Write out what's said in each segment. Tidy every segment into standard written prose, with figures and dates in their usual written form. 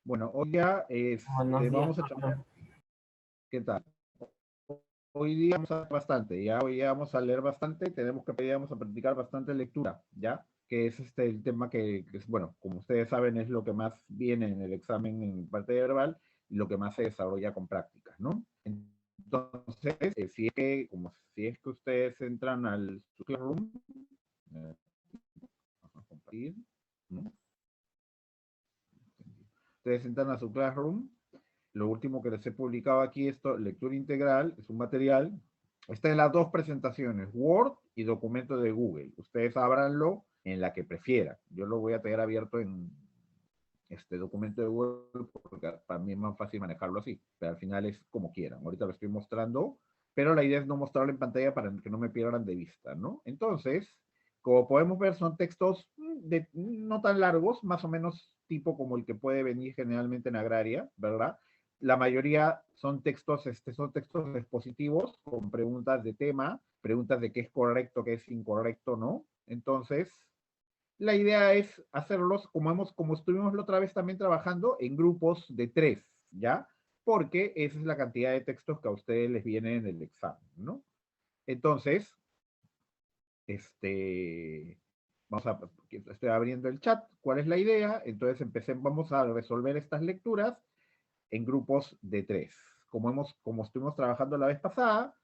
Bueno, hoy día Buenos días, vamos a tratar, profe. ¿qué tal? Hoy día vamos a leer bastante, ya hoy día vamos a leer bastante, tenemos que pedir, vamos a practicar bastante lectura, ¿ya? Que es el tema que es, bueno, como ustedes saben, es lo que más viene en el examen en parte verbal y lo que más se desarrolla con prácticas, ¿no? Entonces, si es que ustedes entran al Classroom, eh, vamos a compartir, ¿no? Ustedes entran a su Classroom. Lo último que les he publicado aquí, esto, lectura integral, es un material. Está en las dos presentaciones, Word y documento de Google. Ustedes ábranlo en la que prefieran. Yo lo voy a tener abierto en este documento de Google porque para mí es más fácil manejarlo así, pero al final es como quieran. Ahorita lo estoy mostrando, pero la idea es no mostrarlo en pantalla para que no me pierdan de vista, ¿no? Entonces, como podemos ver, son textos no tan largos, más o menos tipo como el que puede venir generalmente en agraria, ¿verdad? La mayoría son textos expositivos con preguntas de tema, preguntas de qué es correcto, qué es incorrecto, ¿no? Entonces, la idea es hacerlos como estuvimos la otra vez también trabajando en grupos de tres, ¿ya? Porque esa es la cantidad de textos que a ustedes les viene en el examen, ¿no? Entonces, este, estoy abriendo el chat. ¿Cuál es la idea? Entonces vamos a resolver estas lecturas en grupos de tres. Como estuvimos trabajando la vez pasada,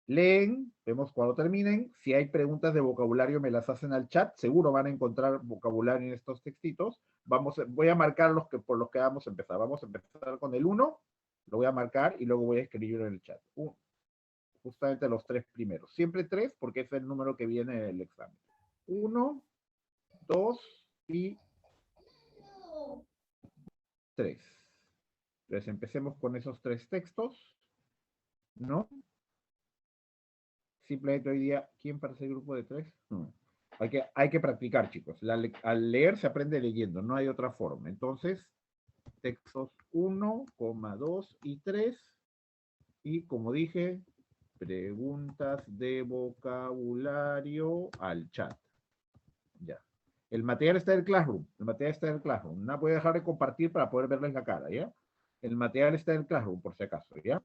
leen, vemos cuando terminen. Si hay preguntas de vocabulario, me las hacen al chat. Seguro van a encontrar vocabulario en estos textitos. Voy a marcar por los que vamos a empezar. Vamos a empezar con el uno, lo voy a marcar y luego voy a escribir en el chat. Justamente los tres primeros. Siempre tres porque es el número que viene en el examen. Uno, dos y tres. Entonces empecemos con esos tres textos, ¿no? Simplemente hoy día, ¿quién para ese grupo de tres? No. Hay que practicar, chicos. Al leer se aprende leyendo, no hay otra forma. Entonces, textos 1, 2 y 3. Y como dije, preguntas de vocabulario al chat. Ya. El material está en el Classroom. El material está en el Classroom. No voy a dejar de compartir para poder verles la cara, ¿ya? El material está en el Classroom, por si acaso, ¿ya?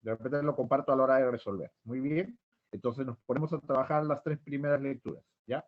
De repente lo comparto a la hora de resolver. Muy bien. Entonces nos ponemos a trabajar las tres primeras lecturas, ¿ya?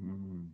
Mm.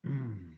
Mm.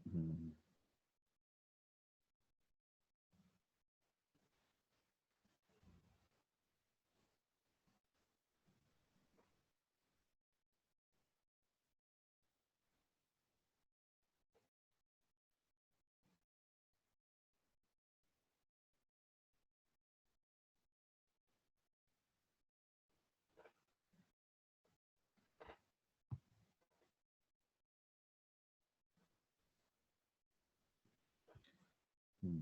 Mm, mm.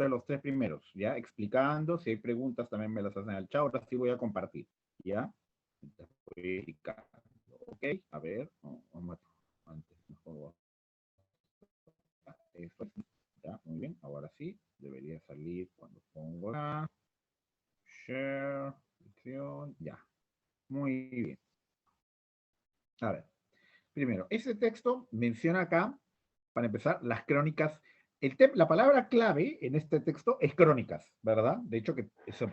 de los tres primeros, ¿ya? Explicando, si hay preguntas también me las hacen al chat, ahora sí voy a compartir, ¿ya? Ok, a ver, antes mejor. Esto, ya, muy bien, ahora sí, debería salir cuando pongo la share, ya, muy bien. A ver, primero, ese texto menciona acá, para empezar, las crónicas. La palabra clave en este texto es crónicas, ¿verdad? De hecho,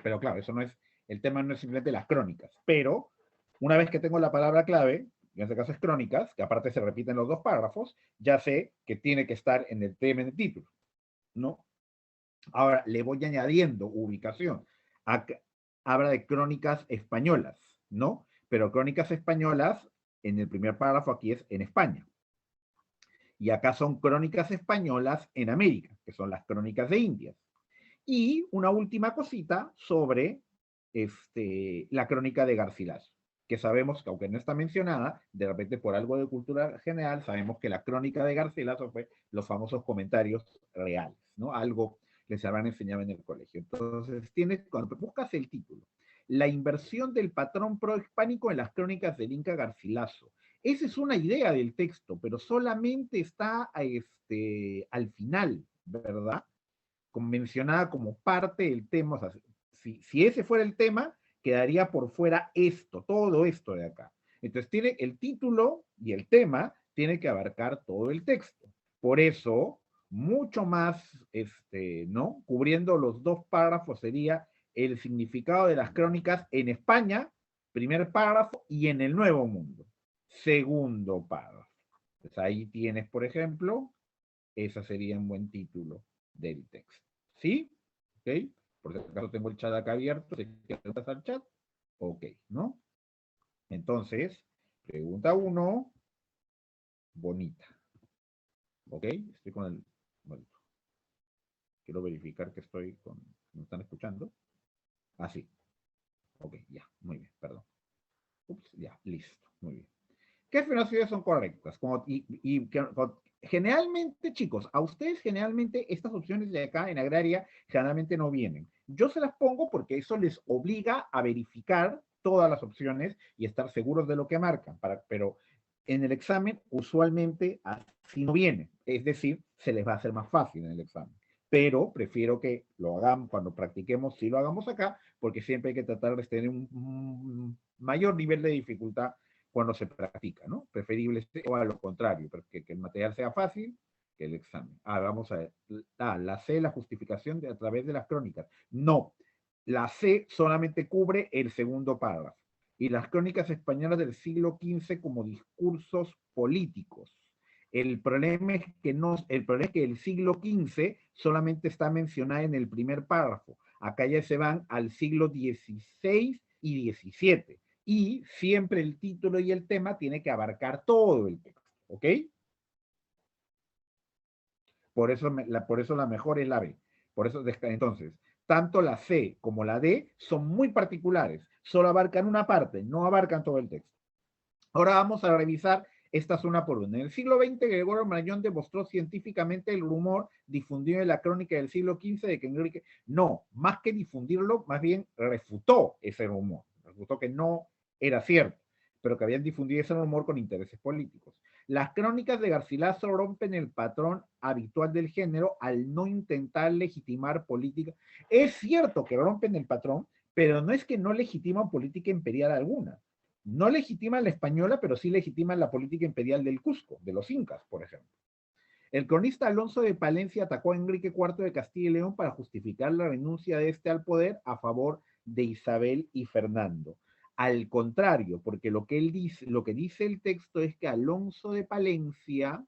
pero claro, eso no es, el tema no es simplemente las crónicas, pero una vez que tengo la palabra clave, en este caso es crónicas, que aparte se repiten los dos párrafos, ya sé que tiene que estar en el tema, en el título, ¿no? Ahora le voy añadiendo ubicación. Acá habla de crónicas españolas, ¿no? Pero crónicas españolas, en el primer párrafo aquí es en España. Y acá son crónicas españolas en América, que son las crónicas de Indias. Y una última cosita sobre la crónica de Garcilaso, que sabemos que aunque no está mencionada, de repente por algo de cultura general, sabemos que la crónica de Garcilaso fue los famosos comentarios reales, ¿no? Algo que se habrán enseñado en el colegio. Entonces, cuando buscas el título, la inversión del patrón prohispánico en las crónicas del Inca Garcilaso. Esa es una idea del texto, pero solamente está al final, ¿verdad? Mencionada como parte del tema. O sea, si ese fuera el tema, quedaría por fuera esto, todo esto de acá. Entonces, tiene el título y el tema tiene que abarcar todo el texto. Por eso, mucho más, ¿no? Cubriendo los dos párrafos sería el significado de las crónicas en España, primer párrafo, y en el Nuevo Mundo, segundo párrafo. Pues ahí tienes, por ejemplo, ese sería un buen título del texto. ¿Sí? ¿Ok? Por si acaso tengo el chat acá abierto, si quieres al chat, ok, ¿no? Entonces, pregunta 1, bonita. ¿Ok? Estoy con el... Bueno, quiero verificar que estoy con... ¿Me están escuchando? Ah, sí. Ok, ya, muy bien, perdón. Ups, ya, listo, muy bien. ¿Qué afirmaciones son correctas? Generalmente, chicos, a ustedes generalmente estas opciones de acá en agraria generalmente no vienen. Yo se las pongo porque eso les obliga a verificar todas las opciones y estar seguros de lo que marcan, pero en el examen usualmente así no viene, es decir, se les va a hacer más fácil en el examen. Pero prefiero que lo hagamos cuando practiquemos, si lo hagamos acá, porque siempre hay que tratar de tener un mayor nivel de dificultad cuando se practica, ¿no? Preferible o a lo contrario, que el material sea fácil que el examen. Vamos a ver. La C, la justificación a través de las crónicas. No, la C solamente cubre el segundo párrafo. Y las crónicas españolas del siglo XV como discursos políticos. El problema es que el siglo XV solamente está mencionado en el primer párrafo. Acá ya se van al siglo XVI y XVII y siempre el título y el tema tiene que abarcar todo el texto, ¿ok? Por eso la mejor es la B. Por eso, entonces, tanto la C como la D son muy particulares, solo abarcan una parte, no abarcan todo el texto. Ahora vamos a revisar estas una por una. En el siglo XX, Gregorio Marañón demostró científicamente el rumor difundido en la crónica del siglo XV de que Enrique, no, más que difundirlo, más bien refutó ese rumor, refutó que no era cierto, pero que habían difundido ese rumor con intereses políticos. Las crónicas de Garcilaso rompen el patrón habitual del género al no intentar legitimar política. Es cierto que rompen el patrón, pero no es que no legitiman política imperial alguna. No legitiman la española, pero sí legitiman la política imperial del Cusco, de los incas, por ejemplo. El cronista Alonso de Palencia atacó a Enrique IV de Castilla y León para justificar la renuncia de este al poder a favor de Isabel y Fernando. Al contrario, porque lo que dice el texto es que Alonso de Palencia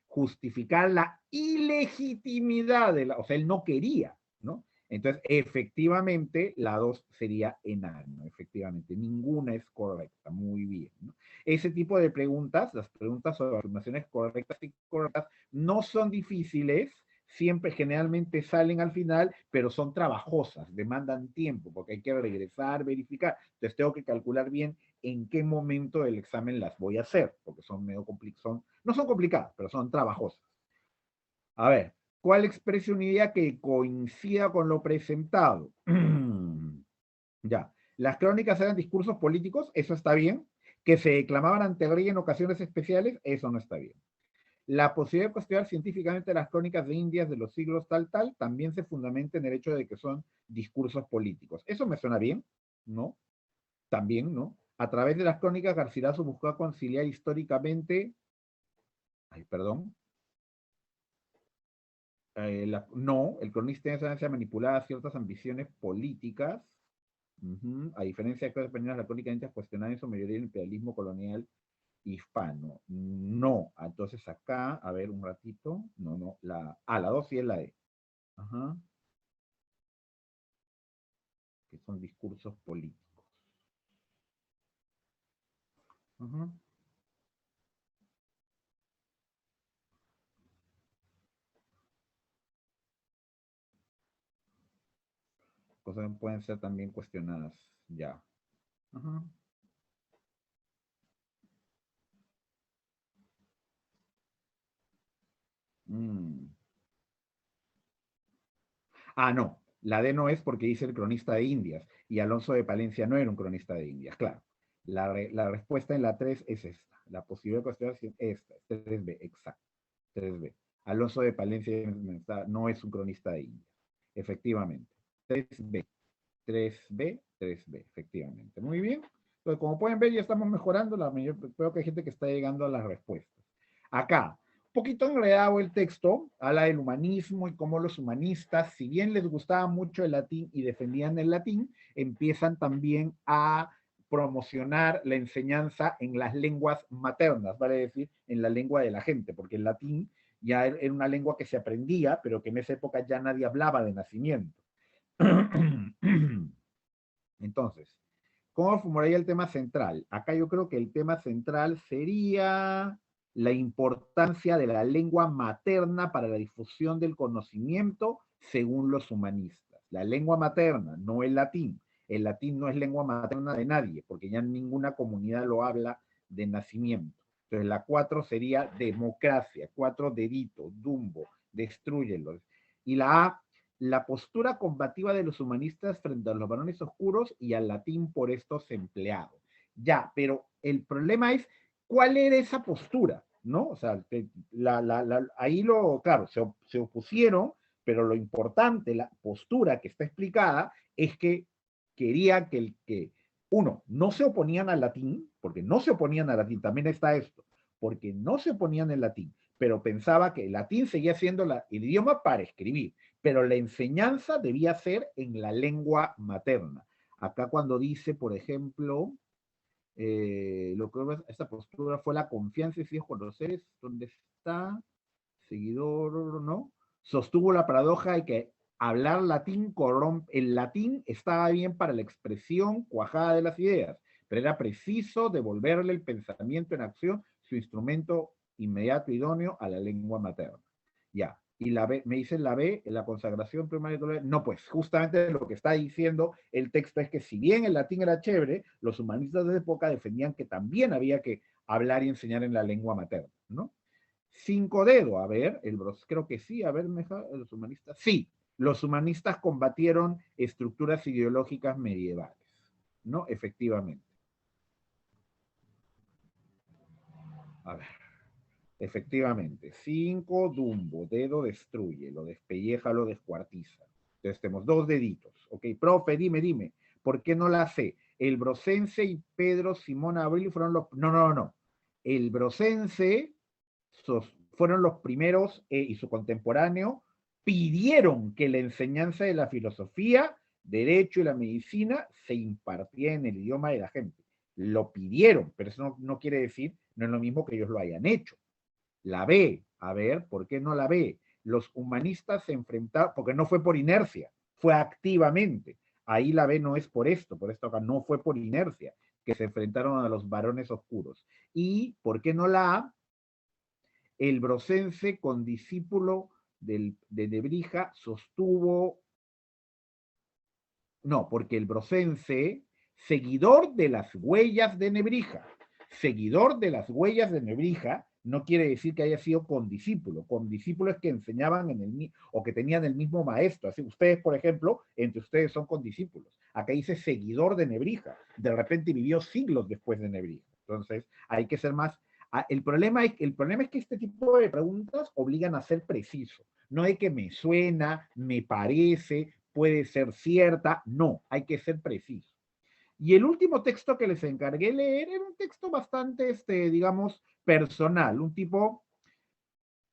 justificar la ilegitimidad o sea, él no quería, ¿no? Entonces, efectivamente, la 2 sería enano, efectivamente, ninguna es correcta, muy bien, ¿no? Ese tipo de preguntas, las preguntas sobre afirmaciones correctas y correctas, no son difíciles, siempre generalmente salen al final, pero son trabajosas, demandan tiempo, porque hay que regresar, verificar. Entonces tengo que calcular bien en qué momento del examen las voy a hacer, porque son medio complicadas, no son complicadas, pero son trabajosas. A ver, ¿Cuál expresa una idea que coincida con lo presentado? Ya. Las crónicas eran discursos políticos, eso está bien. Que se declamaban ante el rey en ocasiones especiales, eso no está bien. La posibilidad de cuestionar científicamente las crónicas de Indias de los siglos tal, también se fundamenta en el hecho de que son discursos políticos. Eso me suena bien, ¿no? También, ¿no? A través de las crónicas, Garcilaso buscó conciliar históricamente, ay, perdón, no, el cronista tiene tendencia a manipular ciertas ambiciones políticas, a diferencia de cosas españolas, la crónica de Indias cuestionaba en su mayoría el imperialismo colonial hispano. No, entonces acá, a ver un ratito, no, la 2 sí es la E. Ajá, que son discursos políticos. Ajá. Cosas que pueden ser también cuestionadas ya. Ajá. Mm. Ah, no, la D no es porque dice el cronista de Indias y Alonso de Palencia no era un cronista de Indias, claro. La respuesta en la 3 es esta. La posible cuestión es esta, 3B, exacto, 3B. Alonso de Palencia no es un cronista de Indias, efectivamente. 3B, 3B, 3B, efectivamente. Muy bien. Entonces, como pueden ver, ya estamos mejorando. Creo que hay gente que está llegando a las respuestas. Acá, un poquito enredado el texto, habla del humanismo y cómo los humanistas, si bien les gustaba mucho el latín y defendían el latín, empiezan también a promocionar la enseñanza en las lenguas maternas, vale decir, en la lengua de la gente, porque el latín ya era una lengua que se aprendía, pero que en esa época ya nadie hablaba de nacimiento. Entonces, ¿cómo formaría el tema central? Acá yo creo que el tema central sería la importancia de la lengua materna para la difusión del conocimiento según los humanistas. La lengua materna, no el latín. El latín no es lengua materna de nadie, porque ya ninguna comunidad lo habla de nacimiento. Entonces la 4 sería democracia, 4 deditos, dumbo, destruyelo. Y la A, la postura combativa de los humanistas frente a los varones oscuros y al latín por estos empleados. Ya, pero el problema es cuál era esa postura, ¿no? O sea, ahí claro, se opusieron, pero lo importante, la postura que está explicada es que quería uno, no se oponían al latín, porque no se oponían al latín, también está esto, porque no se oponían al latín, pero pensaba que el latín seguía siendo el idioma para escribir, pero la enseñanza debía ser en la lengua materna. Acá cuando dice, por ejemplo, lo que esta postura fue la confianza y fijos con los seres, ¿dónde está? Seguidor, ¿no? Sostuvo la paradoja de que hablar latín corrompe, el latín estaba bien para la expresión cuajada de las ideas, pero era preciso devolverle el pensamiento en acción, su instrumento inmediato idóneo a la lengua materna. Ya, y la B, me dicen la B, la consagración primaria, no, pues justamente lo que está diciendo el texto es que si bien el latín era chévere, los humanistas de esa época defendían que también había que hablar y enseñar en la lengua materna, ¿no? Cinco dedos, a ver, creo que sí, a ver, los humanistas, sí, los humanistas combatieron estructuras ideológicas medievales, ¿no? Efectivamente. A ver, efectivamente. Cinco, Dumbo, dedo destruye, lo despelleja, lo descuartiza. Entonces tenemos dos deditos. Ok, profe, dime, ¿por qué no la sé? El Brocense y Pedro Simón Abril fueron los... No. El Brocense fueron los primeros y su contemporáneo pidieron que la enseñanza de la filosofía, derecho y la medicina se impartiera en el idioma de la gente. Lo pidieron, pero eso no quiere decir, no es lo mismo que ellos lo hayan hecho. La B, a ver, ¿por qué no la B? Los humanistas se enfrentaron, porque no fue por inercia, fue activamente. Ahí la B no es por esto acá no fue por inercia, que se enfrentaron a los varones oscuros. ¿Y por qué no la A? El brocense, con discípulo de Nebrija, sostuvo, no, porque el brocense, seguidor de las huellas de Nebrija, no quiere decir que haya sido condiscípulo. Condiscípulo es que enseñaban o que tenían el mismo maestro. Así, ustedes, por ejemplo, entre ustedes son condiscípulos. Acá dice seguidor de Nebrija. De repente vivió siglos después de Nebrija. Entonces, hay que ser más... el problema es que este tipo de preguntas obligan a ser preciso. No es que me suena, me parece, puede ser cierta. No, hay que ser preciso. Y el último texto que les encargué leer era un texto bastante, digamos, personal, un tipo,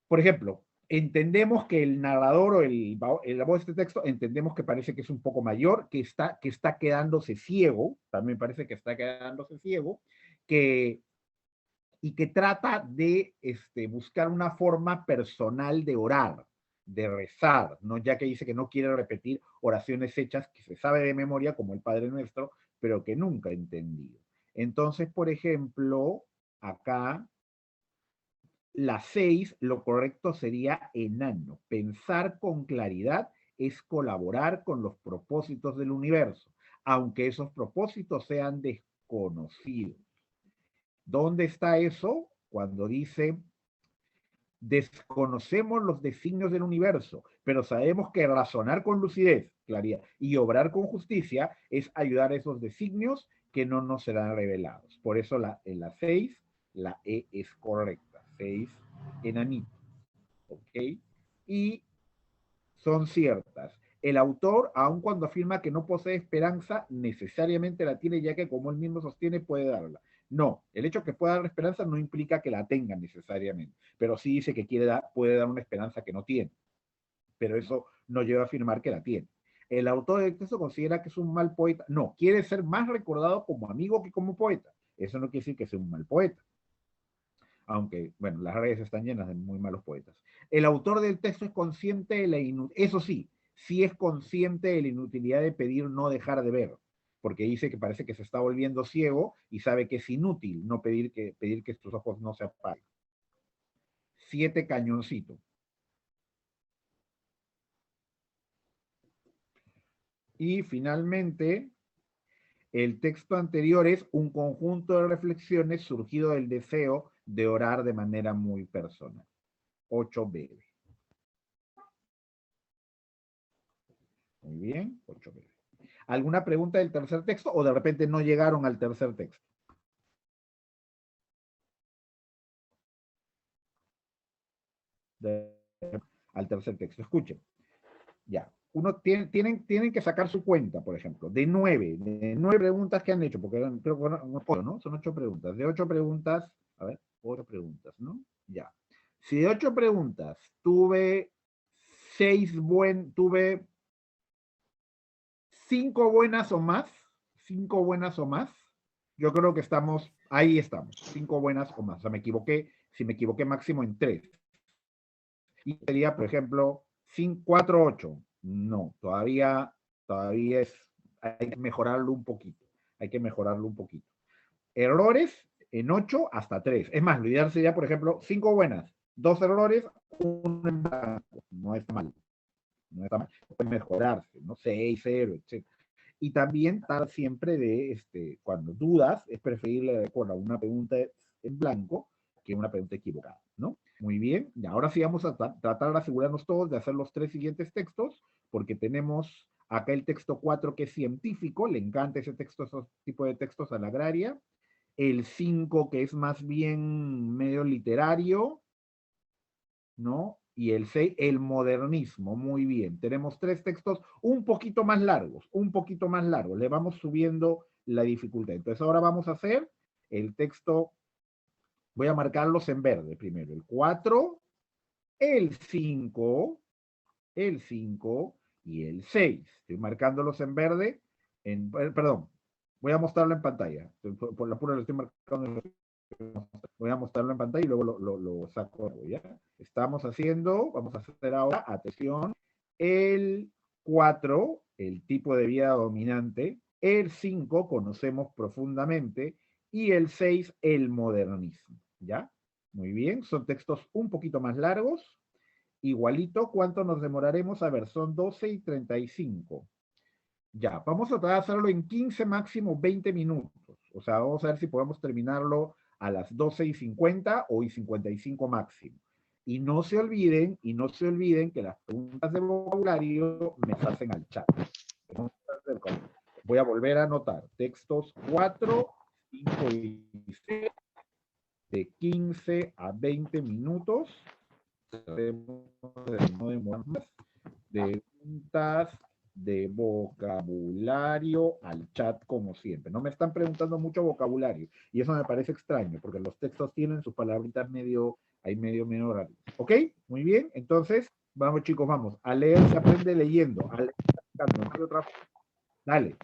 por ejemplo, entendemos que el narrador o la voz de este texto, entendemos que parece que es un poco mayor, que está quedándose ciego, también parece que está quedándose ciego, que, y que trata de buscar una forma personal de orar, de rezar, ¿no? Ya que dice que no quiere repetir oraciones hechas que se sabe de memoria, como el Padre Nuestro, pero que nunca ha entendido. Entonces, por ejemplo, acá la 6, lo correcto sería enano. Pensar con claridad es colaborar con los propósitos del universo, aunque esos propósitos sean desconocidos. ¿Dónde está eso? Cuando dice, desconocemos los designios del universo, pero sabemos que razonar con lucidez, claridad y obrar con justicia es ayudar a esos designios que no nos serán revelados. Por eso en la 6, la E es correcta. 6, enanito. ¿Ok? Y son ciertas. El autor, aun cuando afirma que no posee esperanza, necesariamente la tiene, ya que como él mismo sostiene, puede darla. No, el hecho de que pueda dar esperanza no implica que la tenga necesariamente, pero sí dice que puede dar una esperanza que no tiene, pero eso no lleva a afirmar que la tiene. El autor del texto considera que es un mal poeta. No, quiere ser más recordado como amigo que como poeta. Eso no quiere decir que sea un mal poeta, aunque, bueno, las redes están llenas de muy malos poetas. El autor del texto es consciente de la inutilidad, eso sí, sí es consciente de la inutilidad de pedir no dejar de ver, porque dice que parece que se está volviendo ciego y sabe que es inútil no pedir que tus ojos no se apaguen. 7, cañoncito. Y finalmente, el texto anterior es un conjunto de reflexiones surgido del deseo de orar de manera muy personal. 8b. Muy bien, 8b. ¿Alguna pregunta del tercer texto o de repente no llegaron al tercer texto? De, al tercer texto. Escuchen. Ya. Tienen que sacar su cuenta, por ejemplo, de 9 preguntas que han hecho, porque creo que ¿no? Son 8 preguntas. De 8 preguntas, a ver, 8 preguntas, ¿no? Ya. Si de 8 preguntas tuve 5 buenas o más, 5 buenas o más, yo creo que ahí estamos, 5 buenas o más. O sea, si me equivoqué máximo en 3. Y sería, por ejemplo, 4, 8. No, todavía hay que mejorarlo un poquito. Hay que mejorarlo un poquito. Errores en 8 hasta 3. Es más, lo ideal sería, por ejemplo, 5 buenas, 2 errores, 1 en blanco. No está mal. No está mal. Puede mejorarse, ¿no? 6, 0, etc. Y también estar siempre cuando dudas, es preferible recordar una pregunta en blanco que una pregunta equivocada, ¿no? Muy bien, y ahora sí vamos a tratar de asegurarnos todos de hacer los 3 siguientes textos, porque tenemos acá el texto 4 que es científico, le encanta ese texto, esos tipos de textos a la agraria, el 5 que es más bien medio literario, ¿no? Y el 6, el modernismo. Muy bien. Tenemos 3 textos un poquito más largos, un poquito más largos. Le vamos subiendo la dificultad. Entonces ahora vamos a hacer el texto, voy a marcarlos en verde primero. El 4, el 5, el 5 y el 6. Estoy marcándolos en verde. Perdón, voy a mostrarlo en pantalla. Por la pura lo estoy marcando. Voy a mostrarlo en pantalla y luego lo saco, ¿ya? Vamos a hacer ahora, atención, el 4, el tipo de vida dominante, el 5, conocemos profundamente, y el 6, el modernismo, ¿ya? Muy bien, son textos un poquito más largos, igualito, ¿cuánto nos demoraremos? A ver, son 12 y 35. Ya, vamos a tratar de hacerlo en 15, máximo 20 minutos. O sea, vamos a ver si podemos terminarlo a las 12:50 o y 55 máximo. Y no se olviden que las preguntas de vocabulario me las hacen al chat. Voy a volver a anotar textos 4, 5 y 6 de 15 a 20 minutos. No demoramos más. Preguntas de vocabulario al chat como siempre. No me están preguntando mucho vocabulario y eso me parece extraño porque los textos tienen sus palabritas medio, hay medio menor. ¿Ok? Muy bien. Entonces, vamos chicos, vamos. A leer se aprende leyendo. A leer, no hay otra. Dale.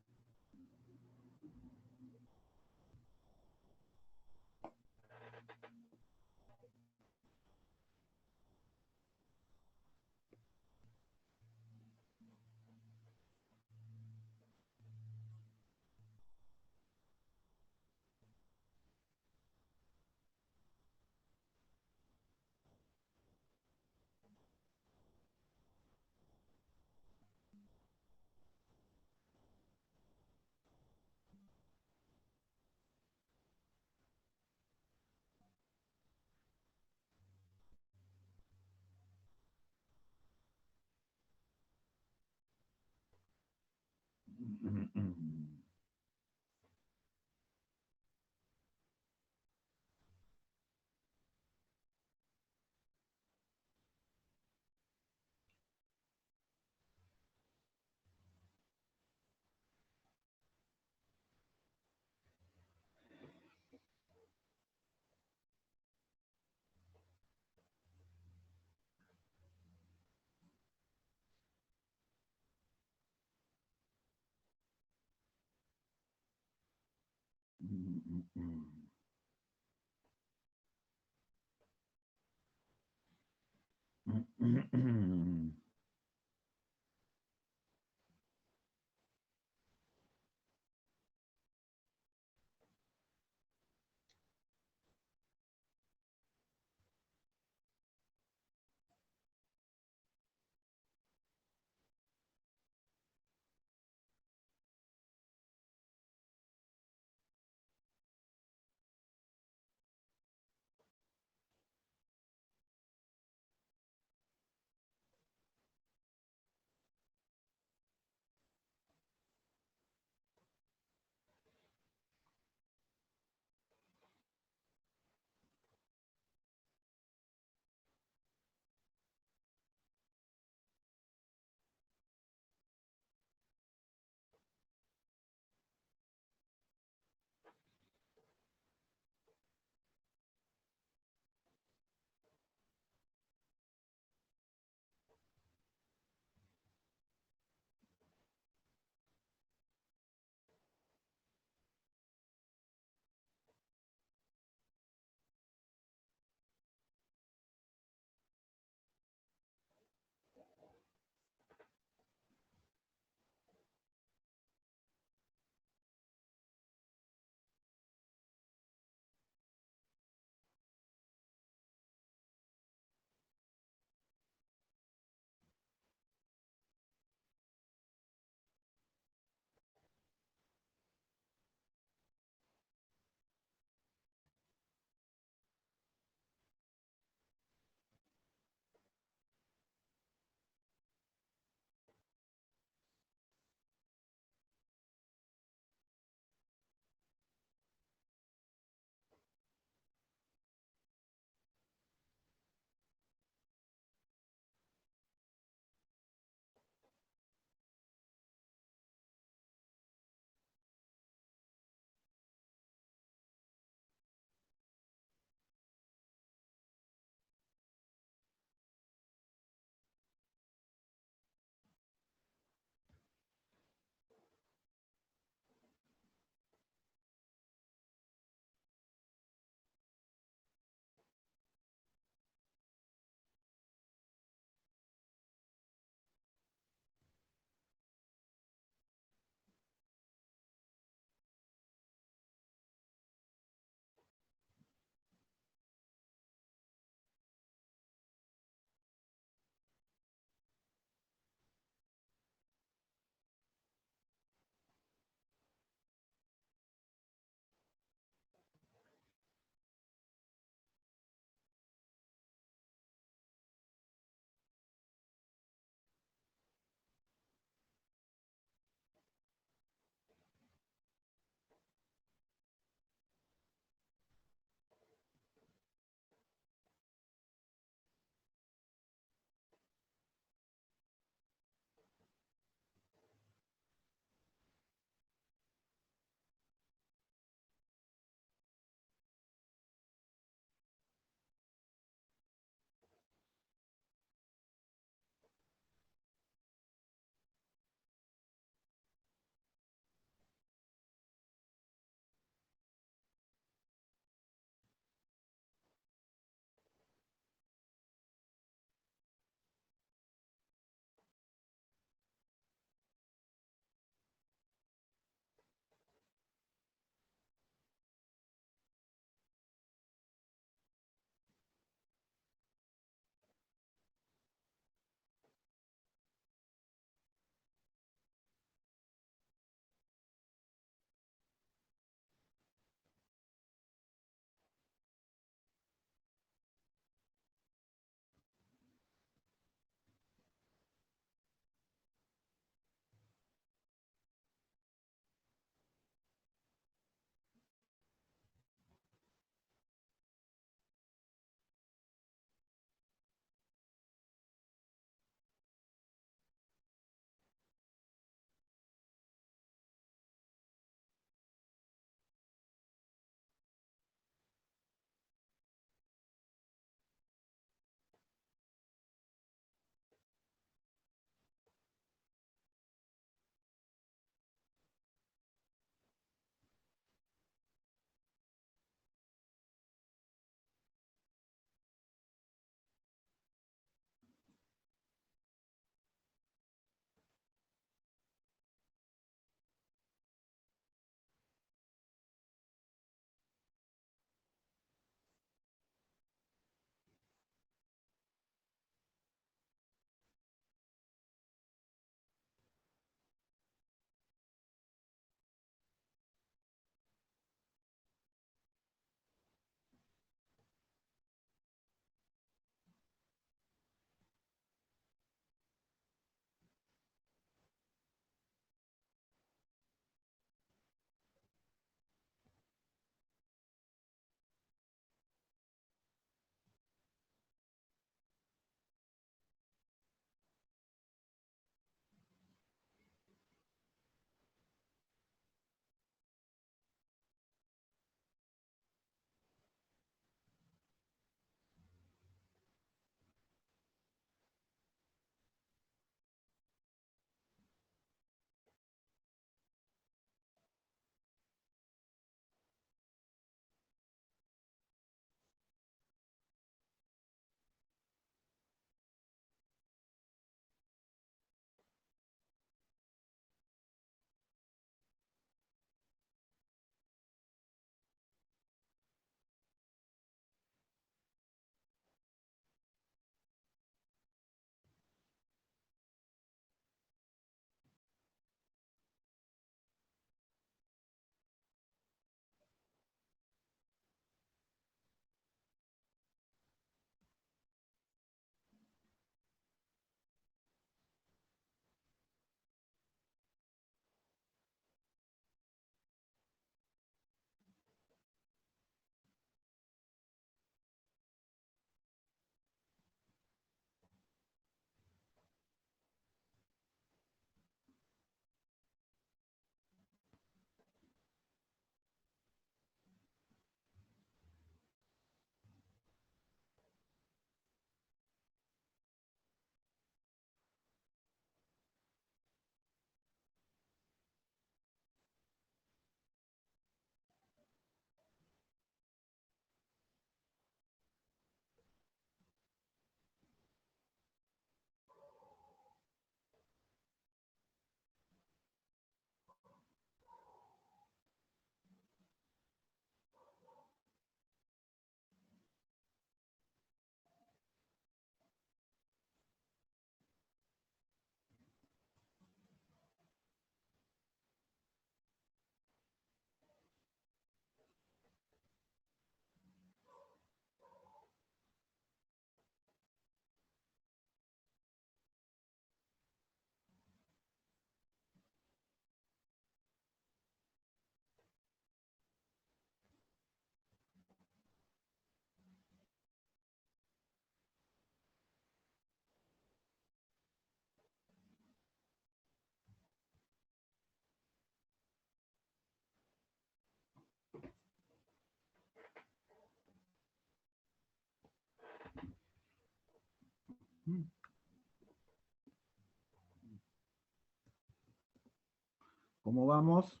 ¿Cómo vamos?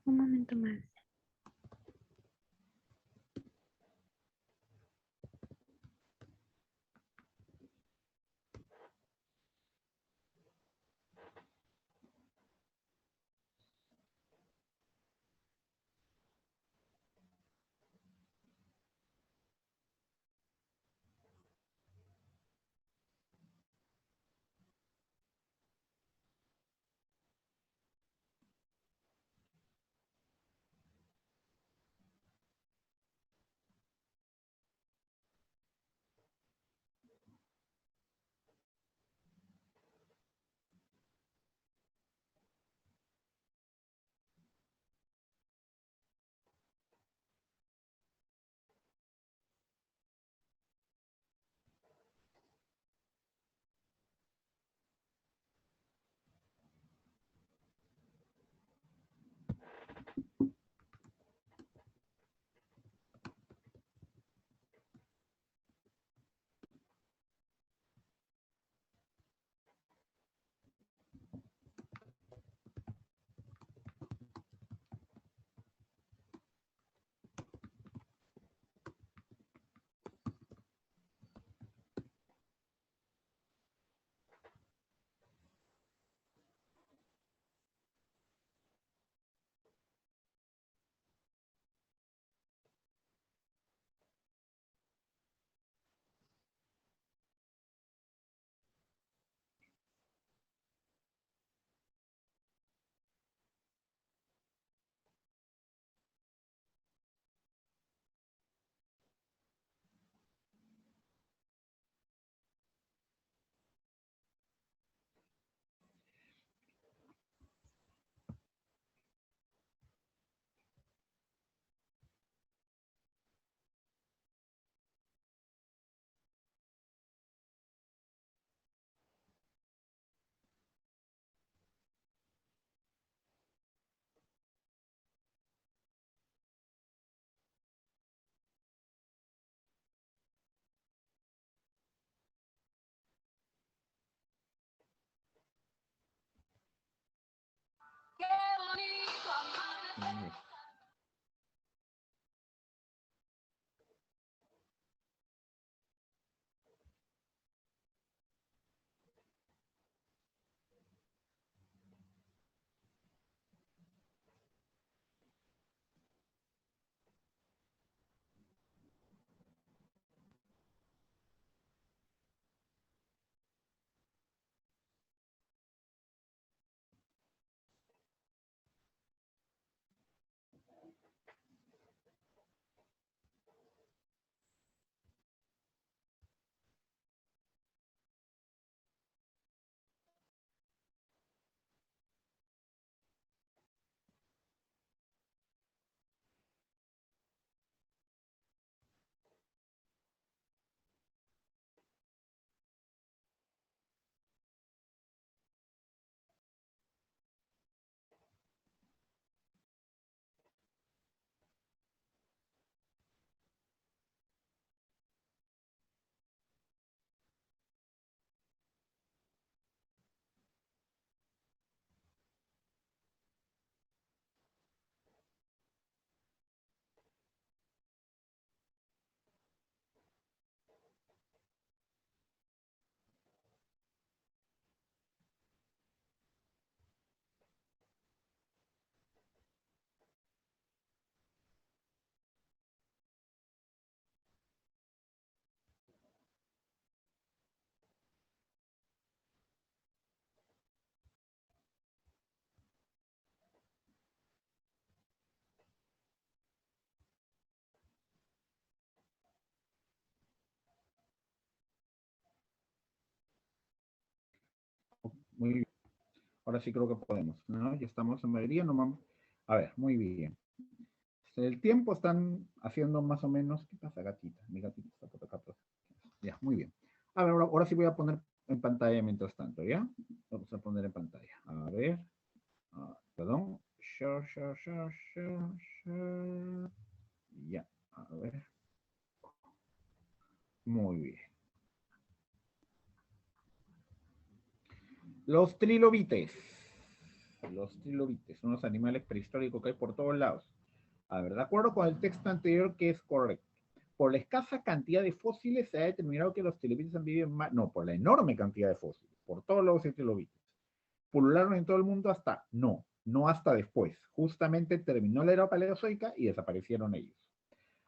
Un momento más. Muy bien. Ahora sí creo que podemos, ¿no? Ya estamos en mayoría, no vamos. A ver, muy bien. El tiempo están haciendo más o menos. ¿Qué pasa, gatita? Mi gatita está por acá. Ya, muy bien. A ver, ahora sí voy a poner en pantalla mientras tanto, ¿ya? Vamos a poner en pantalla. A ver. Perdón. share. Ya, a ver. Muy bien. Los trilobites. Los trilobites, unos animales prehistóricos que hay por todos lados. A ver, de acuerdo con el texto anterior, que es correcto. Por la escasa cantidad de fósiles se ha determinado que los trilobites han vivido más. No, por la enorme cantidad de fósiles. Por todos lados hay trilobites. ¿Pulularon en todo el mundo hasta? No hasta después. Justamente terminó la era paleozoica y desaparecieron ellos.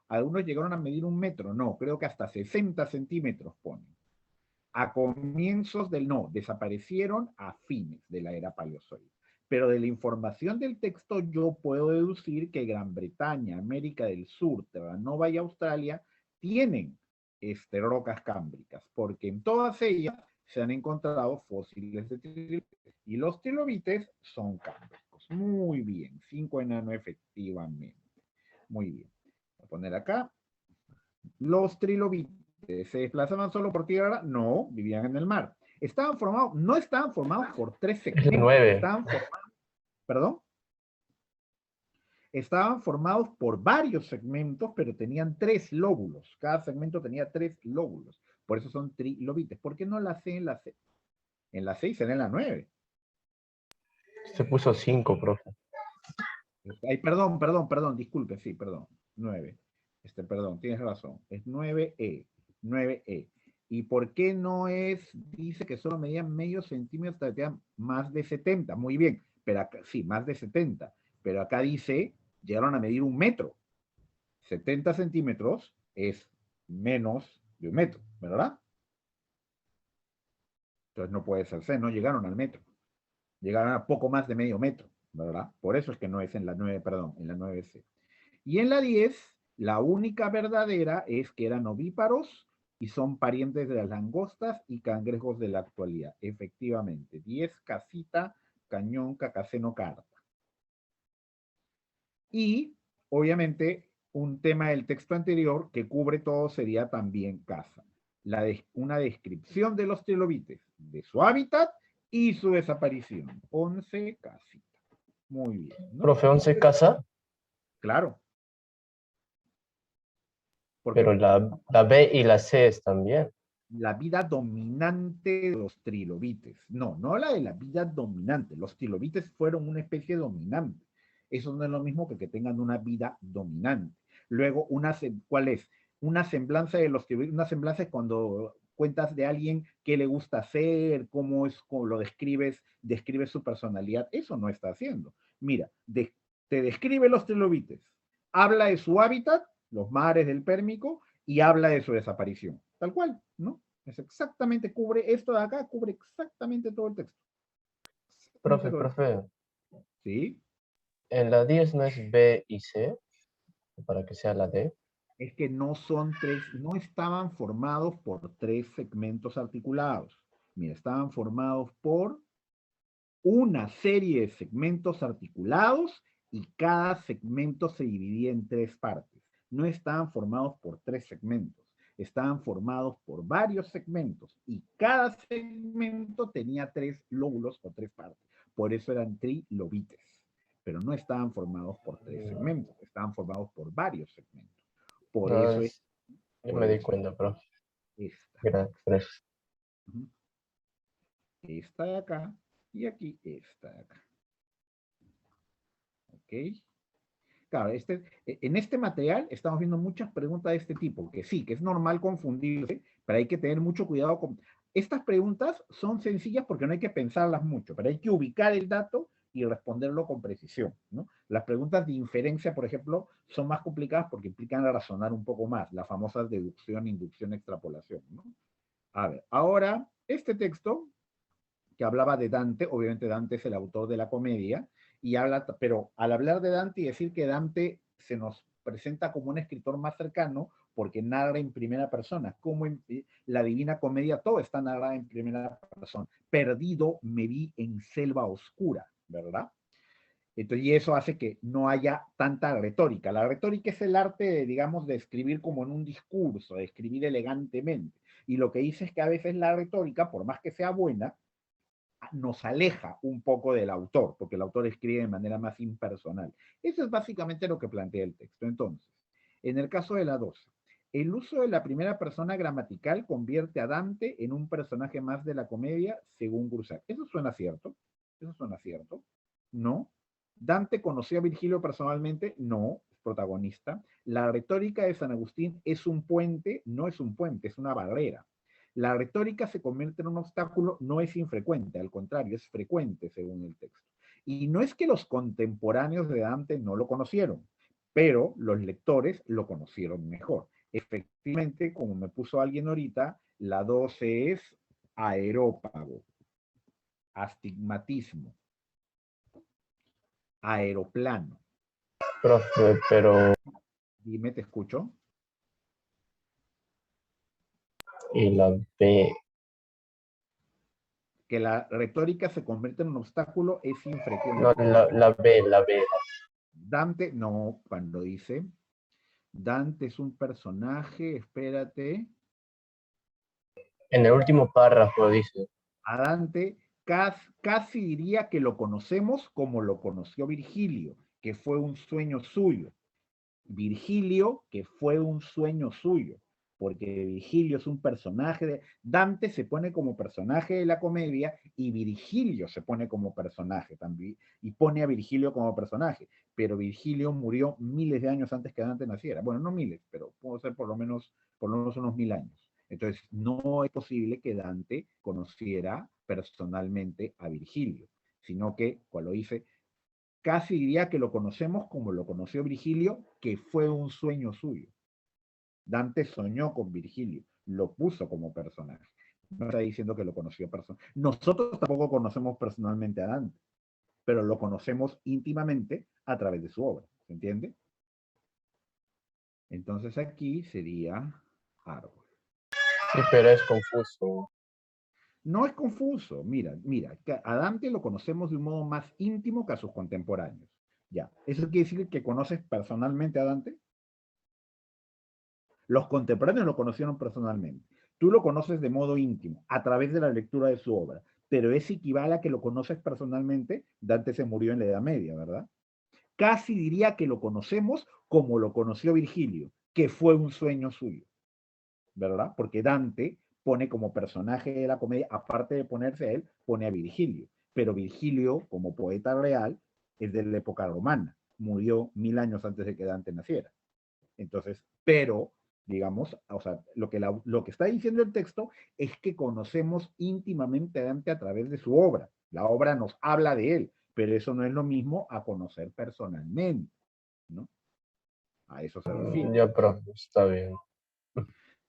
Algunos llegaron a medir 1 metro. No, creo que hasta 60 centímetros ponen. A comienzos del no, desaparecieron a fines de la era paleozoica. Pero de la información del texto yo puedo deducir que Gran Bretaña, América del Sur, Terranova y Australia tienen rocas cámbricas, porque en todas ellas se han encontrado fósiles de trilobites. Y los trilobites son cámbricos. Muy bien, 5 enano efectivamente. Muy bien. Voy a poner acá. Los trilobites se desplazaban solo por tierra, no, vivían en el mar. No estaban formados por 3 Es la segmentos, 9. perdón, estaban formados por varios segmentos, pero tenían 3 lóbulos. Cada segmento tenía 3 lóbulos. Por eso son trilobites. ¿Por qué no la C en la C? En la 6 será en la 9. Se puso 5, profe. Ay, perdón, disculpe, sí, perdón. 9. Perdón, tienes razón. Es 9E. 9E. ¿Y por qué no es? Dice que solo medían medio centímetro hasta que más de 70. Muy bien, pero acá, sí, más de 70. Pero acá dice, llegaron a medir 1 metro. 70 centímetros es menos de 1 metro, ¿verdad? Entonces no puede ser C, no llegaron al metro. Llegaron a poco más de medio metro, ¿verdad? Por eso es que no es en la 9, perdón, en la 9C. Y en la 10, la única verdadera es que eran ovíparos y son parientes de las langostas y cangrejos de la actualidad. Efectivamente, 10, casita, cañón, cacaceno, carta. Y, obviamente, un tema del texto anterior que cubre todo sería también casa. Una descripción de los trilobites, de su hábitat y su desaparición. 11, casita. Muy bien, ¿no? Profe, 11 casa, Claro. Porque pero la B y la C están bien. la vida dominante de los trilobites. No la de la vida dominante. Los trilobites fueron una especie dominante. Eso no es lo mismo que tengan una vida dominante. Luego, ¿cuál es? Una semblanza de los trilobites. Una semblanza es cuando cuentas de alguien qué le gusta hacer, cómo lo describes su personalidad. Eso no está haciendo. Mira, te describe los trilobites. Habla de su hábitat, los mares del Pérmico, y habla de su desaparición. Tal cual, ¿no? Es exactamente, esto de acá cubre exactamente todo el texto. Profe, ¿Sí? en la 10 no es B y C, para que sea la D. Es que no estaban formados por 3 segmentos articulados. Mira, estaban formados por una serie de segmentos articulados y cada segmento se dividía en 3 partes. No estaban formados por 3 segmentos, estaban formados por varios segmentos y cada segmento tenía 3 lóbulos o 3 partes. Por eso eran trilobites, pero no estaban formados por 3 segmentos, estaban formados por varios segmentos. Por No, eso es. yo Por me di eso cuenta, profe. esta. Gracias. Esta de acá y aquí esta de acá. ¿Ok? Claro, en este material estamos viendo muchas preguntas de este tipo, que sí, que es normal confundirse, pero hay que tener mucho cuidado con. Estas preguntas son sencillas porque no hay que pensarlas mucho, pero hay que ubicar el dato y responderlo con precisión, ¿no? Las preguntas de inferencia, por ejemplo, son más complicadas porque implican razonar un poco más, las famosas deducción, inducción, extrapolación, ¿no? A ver, ahora, este texto que hablaba de Dante, obviamente Dante es el autor de la comedia, pero al hablar de Dante y decir que Dante se nos presenta como un escritor más cercano, porque narra en primera persona, como en la Divina Comedia, todo está narrado en primera persona. Perdido me vi en selva oscura, ¿verdad? Entonces, y eso hace que no haya tanta retórica. La retórica es el arte, digamos, de escribir como en un discurso, de escribir elegantemente. Y lo que dice es que a veces la retórica, por más que sea buena, nos aleja un poco del autor, porque el autor escribe de manera más impersonal. Eso es básicamente lo que plantea el texto. Entonces, en el caso de la 12, el uso de la primera persona gramatical convierte a Dante en un personaje más de la comedia, según Grusac. ¿Eso suena cierto? ¿Eso suena cierto? No. ¿Dante conoció a Virgilio personalmente? No, es protagonista. La retórica de San Agustín es un puente, no es un puente, es una barrera. La retórica se convierte en un obstáculo, no es infrecuente, al contrario, es frecuente según el texto. Y no es que los contemporáneos de Dante no lo conocieron, pero los lectores lo conocieron mejor. Efectivamente, como me puso alguien ahorita, la 12 es aerópago, astigmatismo, aeroplano. Profe, pero Dime, te escucho. y la B. Que la retórica se convierte en un obstáculo es No, infrecuente. la B, la B. Dante, no, cuando dice, Dante es un personaje, espérate, En el último párrafo dice. a Dante casi diría que lo conocemos como lo conoció Virgilio, que fue un sueño suyo. Virgilio, que fue un sueño suyo, porque Virgilio es un personaje de... Dante se pone como personaje de la comedia y Virgilio se pone como personaje también, y pone a Virgilio como personaje, pero Virgilio murió miles de años antes que Dante naciera. Bueno, no miles, pero puede ser por lo menos unos 1000 años. Entonces, no es posible que Dante conociera personalmente a Virgilio, sino que, cuando dice, casi diría que lo conocemos como lo conoció Virgilio, que fue un sueño suyo. Dante soñó con Virgilio, lo puso como personaje. No está diciendo que lo conoció personalmente. Nosotros tampoco conocemos personalmente a Dante, pero lo conocemos íntimamente a través de su obra. ¿Se entiende? Entonces aquí sería árbol. Sí, pero es confuso. No es confuso. Mira, a Dante lo conocemos de un modo más íntimo que a sus contemporáneos. Ya, ¿eso quiere decir que conoces personalmente a Dante? Los contemporáneos lo conocieron personalmente. Tú lo conoces de modo íntimo, a través de la lectura de su obra, pero es equivale a que lo conoces personalmente. Dante se murió en la Edad Media, ¿verdad? Casi diría que lo conocemos como lo conoció Virgilio, que fue un sueño suyo, ¿verdad? Porque Dante pone como personaje de la comedia, aparte de ponerse a él, pone a Virgilio. Pero Virgilio, como poeta real, es de la época romana. Murió 1000 años antes de que Dante naciera. Entonces, pero, digamos, o sea, lo que está diciendo el texto es que conocemos íntimamente a Dante a través de su obra. La obra nos habla de él, pero eso no es lo mismo a conocer personalmente, ¿no? A eso se refiere. Ya, profe, está bien.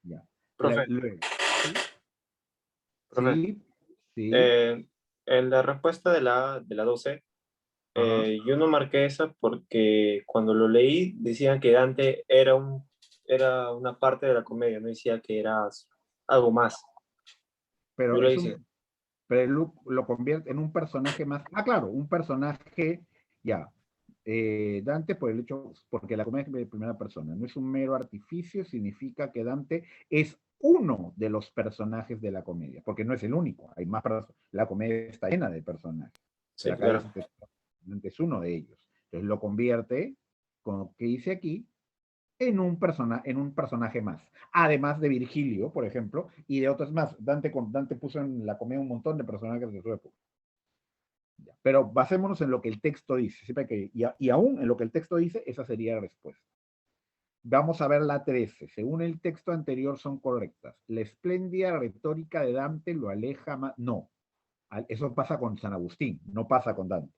Ya. Profe, Luego, ¿sí? profe, Sí, sí. en la respuesta de la 12, Ajá. yo no marqué esa porque cuando lo leí decían que Dante era una parte de la comedia, no decía que era algo más. Yo Pero lo es hice. un, pero él lo convierte en un personaje más. Ah, claro, un personaje, ya. Dante por el hecho, porque la comedia es de primera persona, no es un mero artificio, significa que Dante es uno de los personajes de la comedia, porque no es el único, hay más personas, la comedia está llena de personajes, Sí, pero acá claro. Dante es uno de ellos. Entonces lo convierte, con lo que dice aquí, en un personaje más. Además de Virgilio, por ejemplo, y de otros más. Dante puso en la comedia un montón de personajes de su época. Pero basémonos en lo que el texto dice. Y aún en lo que el texto dice, esa sería la respuesta. Vamos a ver la 13. Según el texto anterior son correctas. La espléndida retórica de Dante lo aleja más. No, eso pasa con San Agustín, no pasa con Dante.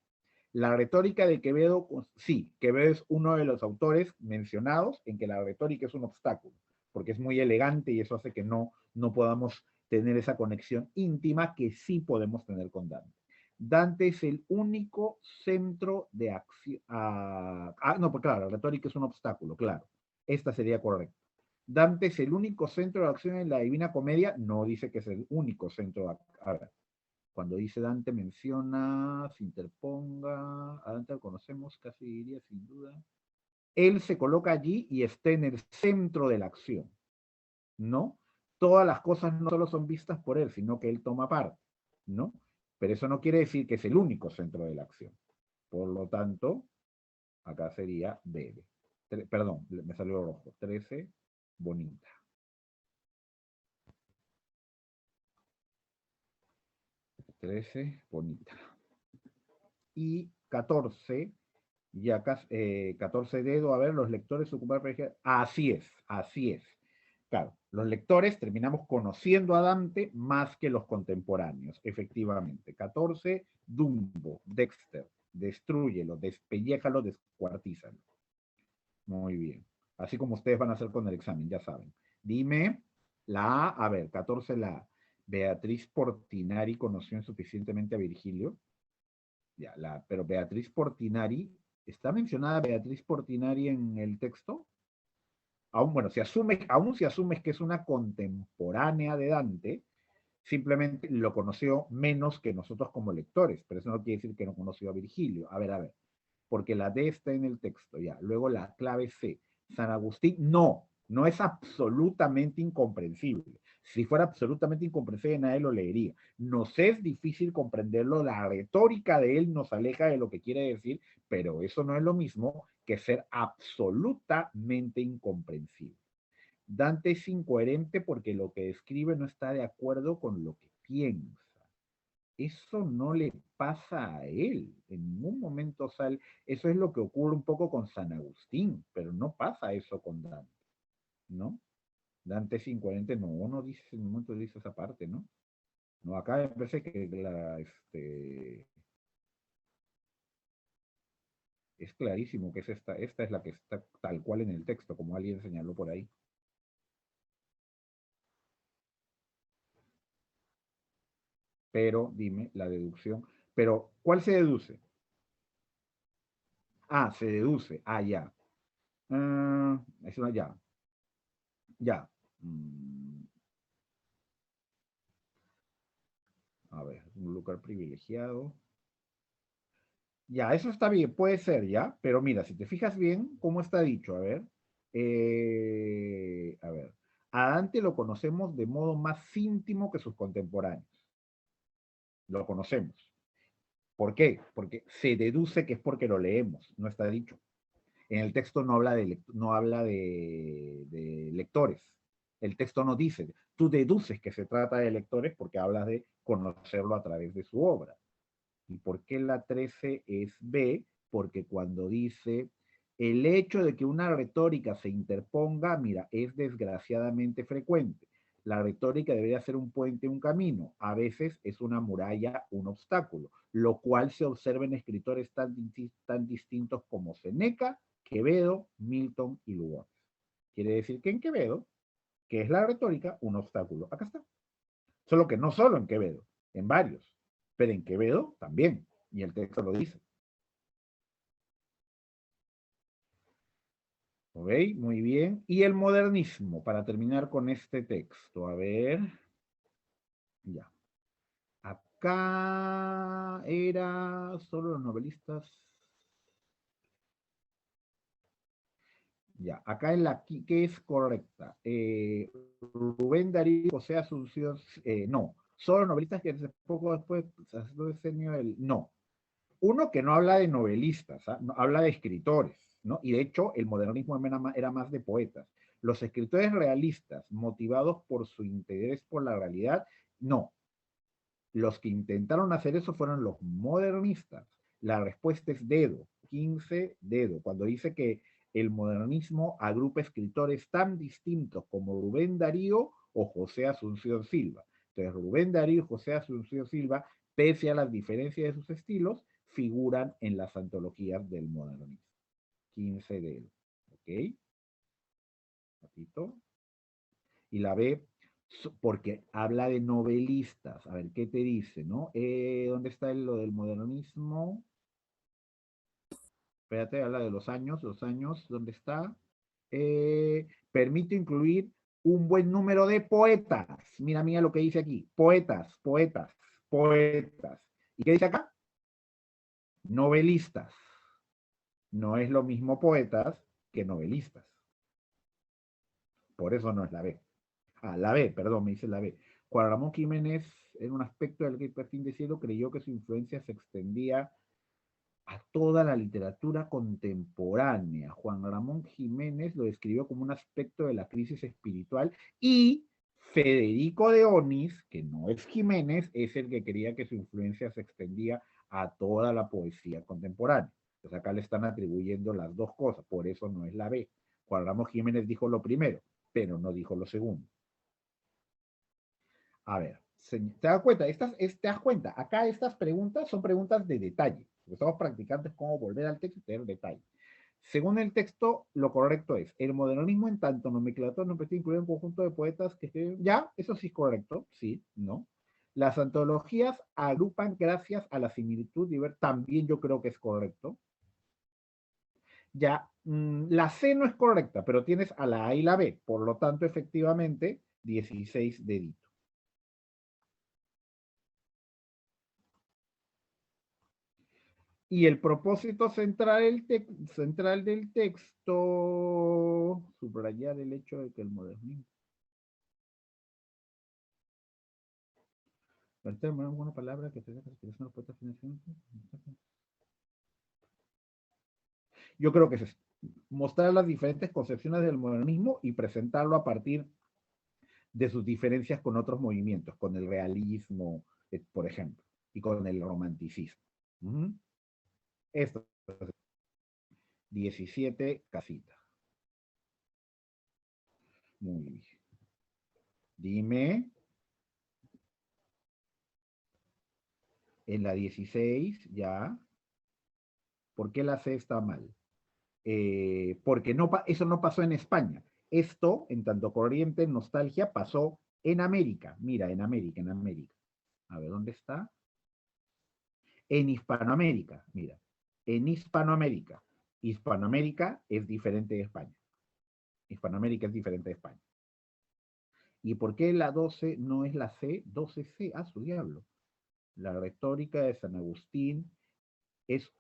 La retórica de Quevedo, sí, Quevedo es uno de los autores mencionados en que la retórica es un obstáculo, porque es muy elegante y eso hace que no podamos tener esa conexión íntima que sí podemos tener con Dante. Dante es el único centro de acción. No, pues claro, la retórica es un obstáculo, claro. Esta sería correcta. Dante es el único centro de acción en la Divina Comedia, no dice que es el único centro de acción. Cuando dice Dante menciona, se interponga, a Dante lo conocemos, casi diría sin duda. Él se coloca allí y está en el centro de la acción, ¿no? Todas las cosas no solo son vistas por él, sino que él toma parte, ¿no? Pero eso no quiere decir que es el único centro de la acción. Por lo tanto, acá sería BB. Perdón, me salió rojo. 13, bonita. 13, bonita. Y 14, ya acá, 14 dedo, a ver, los lectores ocupan, así es. Claro, los lectores terminamos conociendo a Dante más que los contemporáneos, efectivamente. 14, Dumbo, Dexter, destrúyelo, despelléjalo, descuartízalo. Muy bien. Así como ustedes van a hacer con el examen, ya saben. Dime la A, ver, 14 la A. Beatriz Portinari conoció insuficientemente a Virgilio. Ya, pero Beatriz Portinari, ¿está mencionada Beatriz Portinari en el texto? Aún, bueno, aún si asumes que es una contemporánea de Dante, simplemente lo conoció menos que nosotros como lectores, pero eso no quiere decir que no conoció a Virgilio. A ver, porque la D está en el texto, ya. Luego la clave C. San Agustín, no es absolutamente incomprensible. Si fuera absolutamente incomprensible, nadie lo leería. Nos es difícil comprenderlo, la retórica de él nos aleja de lo que quiere decir, pero eso no es lo mismo que ser absolutamente incomprensible. Dante es incoherente porque lo que escribe no está de acuerdo con lo que piensa. Eso no le pasa a él. En ningún momento sale. Eso es lo que ocurre un poco con San Agustín, pero no pasa eso con Dante, ¿no? Dante es incoherente, no dice, en ningún momento dice esa parte, ¿no? No, acá me parece que es clarísimo que es esta es la que está tal cual en el texto, como alguien señaló por ahí. Pero, dime, la deducción. Pero, ¿cuál se deduce? Ah, se deduce. Ah, ya. Es una ya. Ya. A ver, un lugar privilegiado. Ya, eso está bien, puede ser, ya. Pero mira, si te fijas bien, ¿cómo está dicho? A ver. A ver. A Dante lo conocemos de modo más íntimo que sus contemporáneos. Lo conocemos. ¿Por qué? Porque se deduce que es porque lo leemos, no está dicho. En el texto no habla de lectores. El texto no dice, tú deduces que se trata de lectores porque hablas de conocerlo a través de su obra. ¿Y por qué la 13 es B? Porque cuando dice, el hecho de que una retórica se interponga, mira, es desgraciadamente frecuente. La retórica debería ser un puente, un camino. A veces es una muralla, un obstáculo, lo cual se observa en escritores tan distintos como Seneca, Quevedo, Milton y Lugones. Quiere decir que en Quevedo, que es la retórica, un obstáculo. Acá está. Solo que no solo en Quevedo, en varios, pero en Quevedo también, y el texto lo dice. ¿Ok? Muy bien. Y el modernismo, para terminar con este texto. A ver. Ya. Acá era solo los novelistas. Ya, acá en la que es correcta. Rubén Darío, José Asunción, no. Solo novelistas que poco después, no. Uno que no habla de novelistas, ¿ah? No, habla de escritores, ¿no? Y de hecho, el modernismo era más de poetas. Los escritores realistas, motivados por su interés por la realidad, no. Los que intentaron hacer eso fueron los modernistas. La respuesta es dedo, 15 dedo. Cuando dice que el modernismo agrupa escritores tan distintos como Rubén Darío o José Asunción Silva. Entonces, Rubén Darío y José Asunción Silva, pese a las diferencias de sus estilos, figuran en las antologías del modernismo. 15 dedo. ¿Ok? Ratito. Y la B, porque habla de novelistas. A ver, ¿qué te dice, no? ¿Dónde está lo del modernismo? Espérate, habla de los años, ¿dónde está? Permite incluir un buen número de poetas. Mira lo que dice aquí. Poetas. ¿Y qué dice acá? Novelistas. No es lo mismo poetas que novelistas. Por eso no es la B. Ah, la B, perdón, me dice la B. Juan Ramón Jiménez, en un aspecto del que fin de cielo, creyó que su influencia se extendía a toda la literatura contemporánea. Juan Ramón Jiménez lo describió como un aspecto de la crisis espiritual y Federico de Onís, que no es Jiménez, es el que creía que su influencia se extendía a toda la poesía contemporánea. Pues acá le están atribuyendo las dos cosas, por eso no es la B. Juan Ramón Jiménez dijo lo primero, pero no dijo lo segundo. A ver, ¿te das cuenta? ¿Te das cuenta? Acá estas preguntas son preguntas de detalle. Lo que estamos practicando es cómo volver al texto y tener detalle. Según el texto, lo correcto es, el modernismo en tanto nomenclatura no pretende incluir un conjunto de poetas que escriben, ya, eso sí es correcto, sí, ¿no? Las antologías agrupan gracias a la similitud diversa, también yo creo que es correcto. Ya, la C no es correcta, pero tienes a la A y la B, por lo tanto, efectivamente, 16 deditos. Y el propósito central del texto, subrayar el hecho de que el modernismo. Alguna palabra que tenga expresión de poetas financieros. Yo creo que es mostrar las diferentes concepciones del modernismo y presentarlo a partir de sus diferencias con otros movimientos, con el realismo, por ejemplo, y con el romanticismo. Esto, 17 casitas. Muy bien. Dime, en la 16, ya, ¿por qué la C está mal? Porque no, eso no pasó en España. Esto, en tanto corriente, nostalgia, pasó en América. Mira, en América, en América. A ver, ¿dónde está? En Hispanoamérica, mira. En Hispanoamérica. Hispanoamérica es diferente de España. Hispanoamérica es diferente de España. ¿Y por qué la 12 no es la C? 12C, su diablo. La retórica de San Agustín es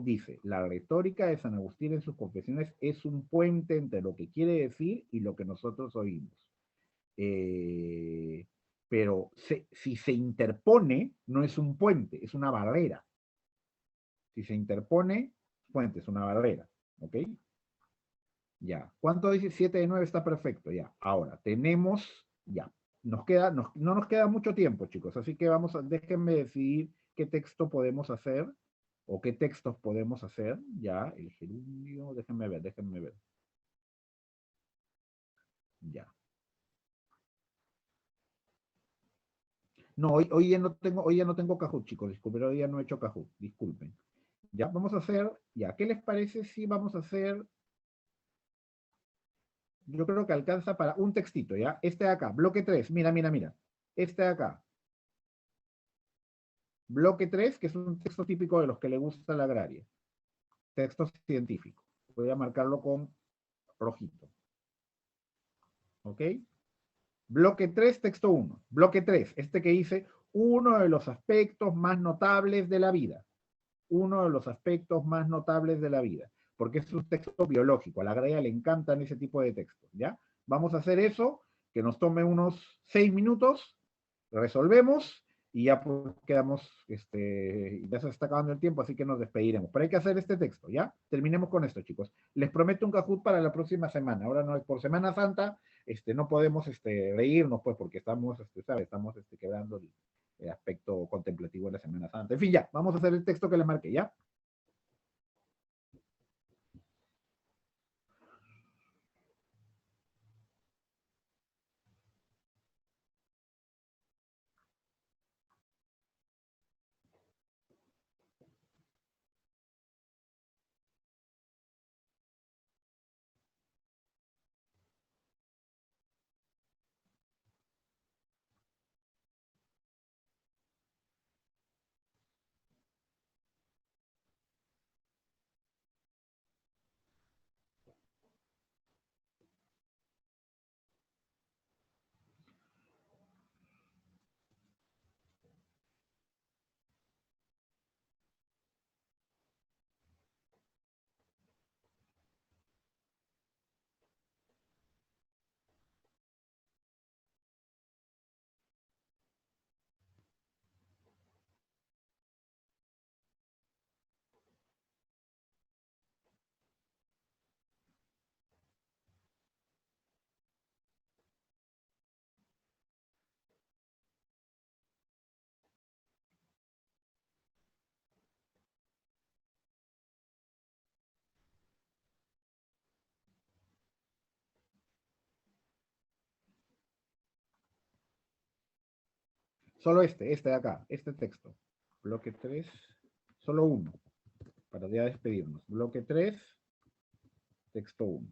dice, la retórica de San Agustín en sus confesiones es un puente entre lo que quiere decir y lo que nosotros oímos. Pero si se interpone, no es un puente, es una barrera. Si se interpone, puente, es una barrera. ¿Ok? Ya. ¿Cuánto dice? 7 de 9 está perfecto. Ya. Ahora, tenemos, ya. No nos queda mucho tiempo, chicos, así que déjenme decidir qué texto podemos hacer o qué textos podemos hacer. Ya, el gerundio, déjenme ver, déjenme ver. Ya. No, hoy ya no tengo Kahoot, chicos, disculpen, hoy ya no he hecho Kahoot, disculpen. Ya, vamos a hacer, ya, ¿qué les parece si vamos a hacer? Yo creo que alcanza para un textito, ¿ya? Este de acá, bloque 3, mira, mira, mira. Este de acá. Bloque 3, que es un texto típico de los que le gusta la agraria. Texto científico. Voy a marcarlo con rojito. ¿Ok? Bloque 3, texto 1. Bloque 3, este que dice uno de los aspectos más notables de la vida. Uno de los aspectos más notables de la vida. Porque es un texto biológico. A la agraria le encantan ese tipo de textos. ¿Ya? Vamos a hacer eso, que nos tome unos 6 minutos. Resolvemos y ya pues quedamos, ya se está acabando el tiempo, así que nos despediremos. Pero hay que hacer este texto, ¿ya? Terminemos con esto, chicos. Les prometo un Kahoot para la próxima semana. Ahora no, por Semana Santa, no podemos reírnos, pues, porque estamos, ¿sabes? Estamos quebrando el aspecto contemplativo de la Semana Santa. En fin, ya, vamos a hacer el texto que les marqué, ¿ya? Solo este de acá, este texto. Bloque 3, solo uno, para ya despedirnos. Bloque 3, texto 1.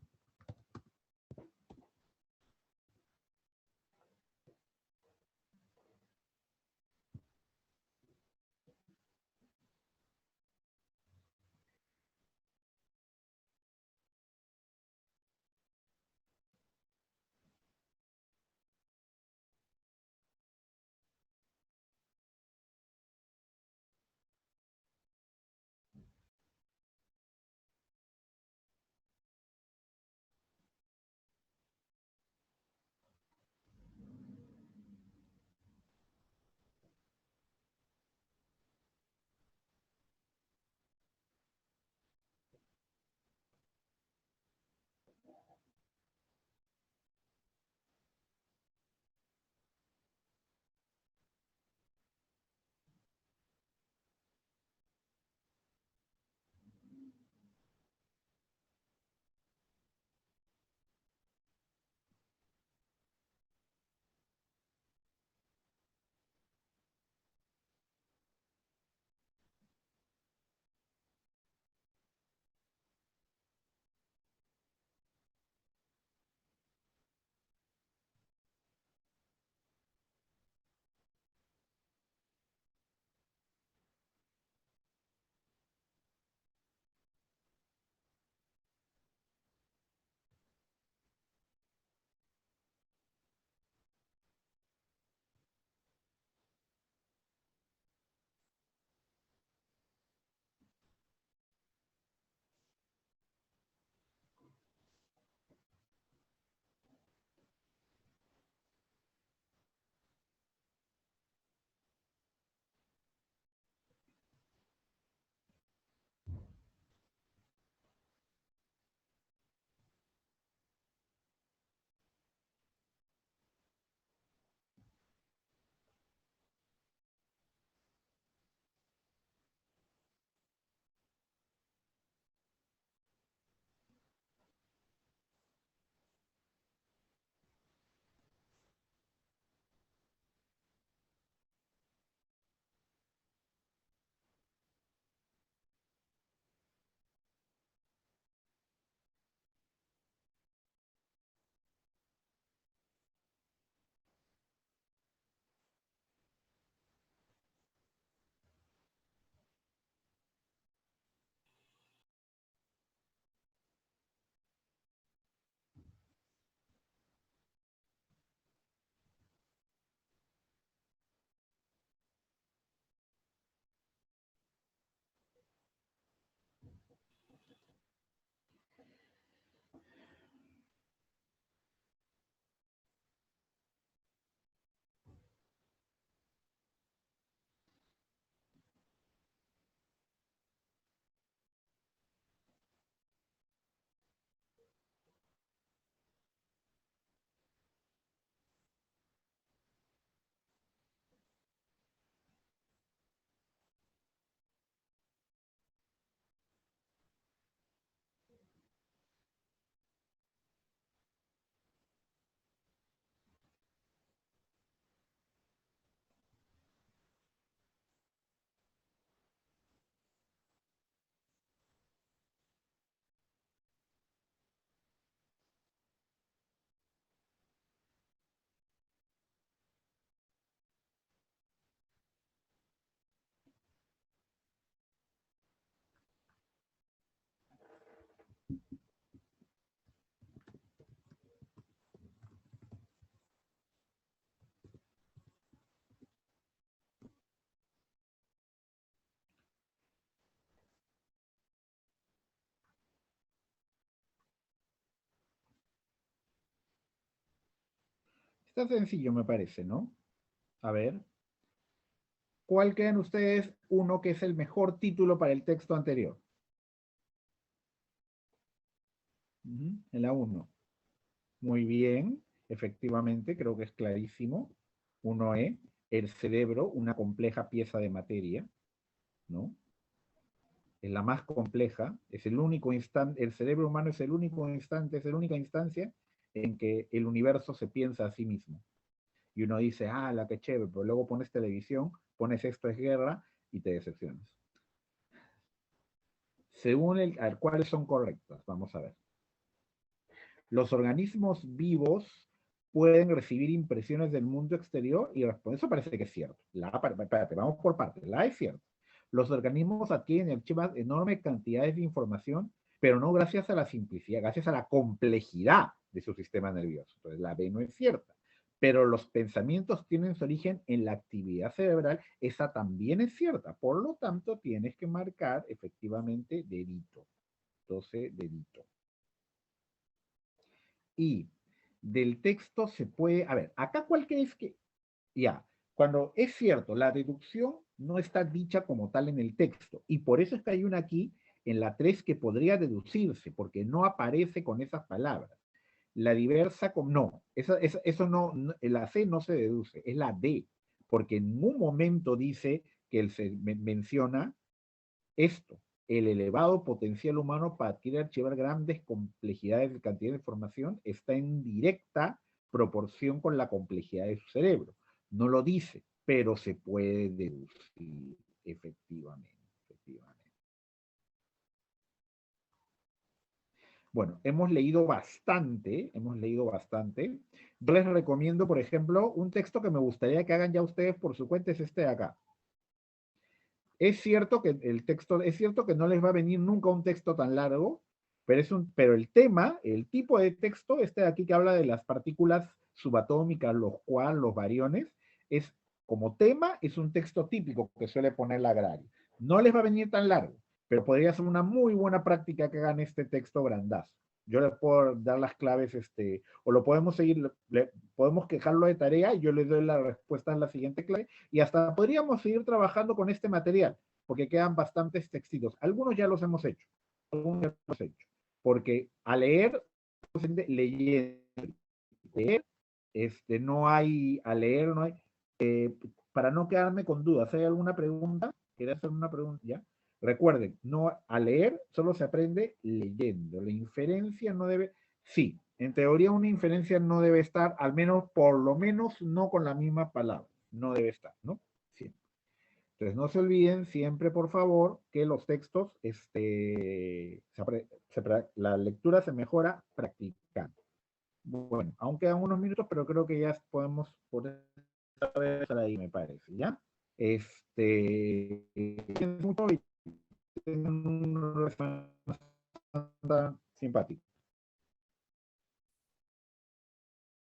Está sencillo, me parece, ¿no? A ver, ¿cuál creen ustedes uno que es el mejor título para el texto anterior? En la 1. Muy bien, efectivamente, creo que es clarísimo. 1E, el cerebro, una compleja pieza de materia, ¿no? Es la más compleja, es el único instante, el cerebro humano es el único instante, es la única instancia en que el universo se piensa a sí mismo. y uno dice, ah, la que chévere, pero luego pones televisión, pones Esto es Guerra y te decepcionas. Según a ver, ¿cuáles son correctas? Vamos a ver. Los organismos vivos pueden recibir impresiones del mundo exterior y responder. Eso parece que es cierto. Espérate, vamos por partes. La A es cierto. Los organismos adquieren y archivan enormes cantidades de información, pero no gracias a la simplicidad, gracias a la complejidad de su sistema nervioso. Entonces, la B no es cierta. Pero los pensamientos tienen su origen en la actividad cerebral, esa también es cierta. Por lo tanto, tienes que marcar efectivamente dedito. 12 dedito. Y del texto se puede, a ver, acá cuál crees que, ya, cuando es cierto, la deducción no está dicha como tal en el texto, y por eso es que hay una aquí, en la 3, que podría deducirse, porque no aparece con esas palabras. La diversa, no, eso no, la C no se deduce, es la D, porque en un momento dice que él menciona esto, el elevado potencial humano para adquirir y archivar grandes complejidades de cantidad de información está en directa proporción con la complejidad de su cerebro. No lo dice, pero se puede deducir efectivamente. Bueno, hemos leído bastante. Yo les recomiendo, por ejemplo, un texto que me gustaría que hagan ya ustedes por su cuenta, es este de acá. Es cierto que el texto, es cierto que no les va a venir nunca un texto tan largo, pero el tema, el tipo de texto, este de aquí que habla de las partículas subatómicas, los quarks, los bariones, es como tema, es un texto típico que suele poner la agraria. No les va a venir tan largo, pero podría ser una muy buena práctica que hagan este texto grandazo. Yo les puedo dar las claves, o lo podemos seguir, podemos quejarlo de tarea y yo les doy la respuesta en la siguiente clase y hasta podríamos seguir trabajando con este material, porque quedan bastantes textitos. Algunos ya los hemos hecho, porque a leer, leer, a leer no hay, para no quedarme con dudas, ¿hay alguna pregunta? ¿Quieres hacer una pregunta? ¿Ya? Recuerden, no, a leer solo se aprende leyendo. La inferencia no debe, sí, en teoría una inferencia no debe estar, al menos, por lo menos, no con la misma palabra. No debe estar, ¿no? Siempre. Entonces, no se olviden siempre, por favor, que los textos, la lectura se mejora practicando. Bueno, aún quedan unos minutos, pero creo que ya podemos poder estar ahí, me parece, ¿ya? Mucho simpático.